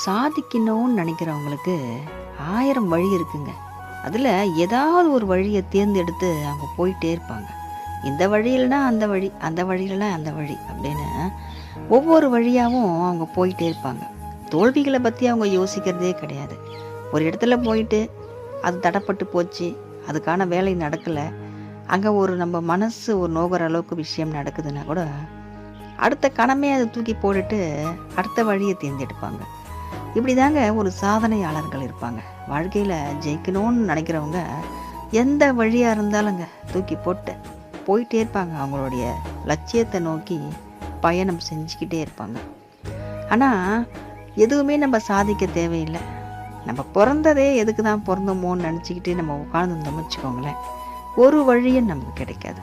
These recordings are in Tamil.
சாதிக்கணும்னு நினைக்கிறவங்களுக்கு 1000 வழி இருக்குங்க. அதில் ஏதாவது ஒரு வழியை தேர்ந்தெடுத்து அவங்க போயிட்டே இருப்பாங்க. இந்த வழியிலனா அந்த வழி, அந்த வழியிலனா அந்த வழி அப்படின்னு ஒவ்வொரு வழியாகவும் அவங்க போயிட்டே இருப்பாங்க. தோல்விகளை பற்றி அவங்க யோசிக்கிறதே கிடையாது. ஒரு இடத்துல போயிட்டு அது தடப்பட்டு போச்சு, அதுக்கான வேலை நடக்கலை, அங்கே ஒரு நம்ம மனசு ஒரு நோகிற அளவுக்கு விஷயம் நடக்குதுன்னா கூட அடுத்த கணமே அதை தூக்கி போட்டுட்டு அடுத்த வழியை தேர்ந்தெடுப்பாங்க. இப்படி தாங்க ஒரு சாதனையாளர்கள் இருப்பாங்க. வாழ்க்கையில் ஜெயிக்கணும்னு நினைக்கிறவங்க எந்த வழியாக இருந்தாலுங்க தூக்கி போட்டு போயிட்டே இருப்பாங்க. அவங்களுடைய லட்சியத்தை நோக்கி பயணம் செஞ்சுக்கிட்டே இருப்பாங்க. ஆனால் எதுவுமே நம்ம சாதிக்க தேவையில்லை. நம்ம பிறந்ததே எதுக்கு தான் பிறந்தோமோன்னு நினச்சிக்கிட்டு நம்ம உட்காந்துருந்தோம்னு வச்சுக்கோங்களேன், ஒரு வழியும் நமக்கு கிடைக்காது.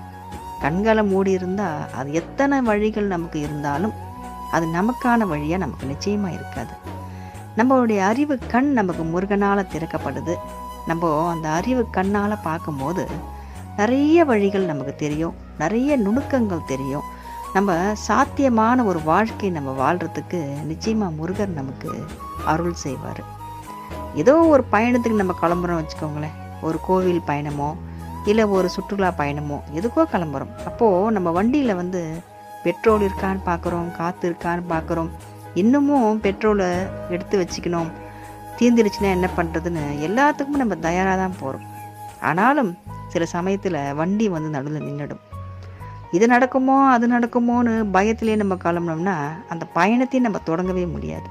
கண்களை மூடி இருந்தால் அது எத்தனை வழிகள் நமக்கு இருந்தாலும் அது நமக்கான வழியாக நமக்கு நிச்சயமாக இருக்காது. நம்மளுடைய அறிவு கண் நமக்கு முருகனால் திறக்கப்படுது. நம்ம அந்த அறிவு கண்ணால் பார்க்கும்போது நிறைய வழிகள் நமக்கு தெரியும், நிறைய நுணுக்கங்கள் தெரியும். நம்ம சாத்தியமான ஒரு வாழ்க்கை நம்ம வாழ்கிறதுக்கு நிச்சயமாக முருகன் நமக்கு அருள் செய்வார். ஏதோ ஒரு பயணத்துக்கு நம்ம கிளம்புறோம் வச்சுக்கோங்களேன், ஒரு கோவில் பயணமோ இல்லை ஒரு சுற்றுலா பயணமோ எதுக்கோ கிளம்புறோம். அப்போது நம்ம வண்டியில் பெட்ரோல் இருக்கான்னு பார்க்குறோம், காற்று இருக்கான்னு பார்க்குறோம், இன்னமும் பெட்ரோலை எடுத்து வச்சுக்கணும், தீர்ந்துடுச்சுன்னா என்ன பண்ணுறதுன்னு எல்லாத்துக்கும் நம்ம தயாராக தான் போகிறோம். ஆனாலும் சில சமயத்தில் வண்டி நடுவில் நின்றுடும். இது நடக்குமோ அது நடக்குமோன்னு பயத்திலே நம்ம கிளம்புனோம்னா அந்த பயணத்தையும் நம்ம தொடங்கவே முடியாது.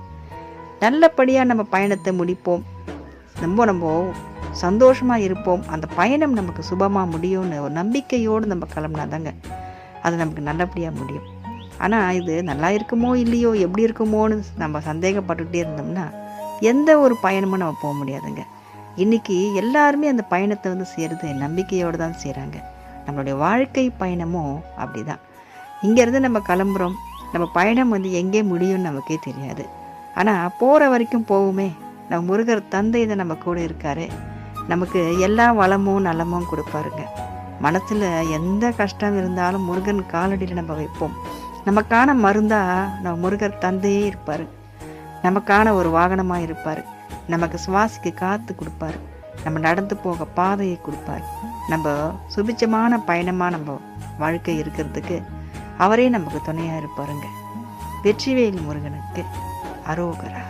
நல்லபடியாக நம்ம பயணத்தை முடிப்போம், நம்ம சந்தோஷமாக இருப்போம், அந்த பயணம் நமக்கு சுபமாக முடியும்னு ஒரு நம்பிக்கையோடு நம்ம கிளம்புனா தாங்க அது நமக்கு நல்லபடியாக முடியும். ஆனால் இது நல்லா இருக்குமோ இல்லையோ, எப்படி இருக்குமோன்னு நம்ம சந்தேகப்பட்டுக்கிட்டே இருந்தோம்னா எந்த ஒரு பயணமும் நம்ம போக முடியாதுங்க. இன்றைக்கி எல்லாருமே அந்த பயணத்தை செய்கிறது நம்பிக்கையோடு தான் செய்கிறாங்க. நம்மளுடைய வாழ்க்கை பயணமும் அப்படி தான். இங்கேருந்து நம்ம கிளம்புறோம், நம்ம பயணம் எங்கே முடியும்னு நமக்கே தெரியாது. ஆனால் போகிற வரைக்கும் போகுமே, நம்ம முருகர் தந்தை தான் நம்ம கூட இருக்காரு, நமக்கு எல்லா வளமும் நலமும் கொடுப்பாருங்க. மனசில் எந்த கஷ்டம் இருந்தாலும் முருகன் காலடியில் நம்ம வைப்போம். நமக்கான மருந்தாக நம்ம முருகர் தந்தையே இருப்பார், நமக்கான ஒரு வாகனமாக இருப்பார், நமக்கு சுவாசிக்க காற்று கொடுப்பார், நம்ம நடந்து போக பாதையை கொடுப்பார், நம்ம சுபிச்சமான பயணமாக நம்ம வாழ்க்கை இருக்கிறதுக்கு அவரே நமக்கு துணையாக இருப்பாருங்க. வெற்றிவேல் முருகனுக்கு அரோகரா.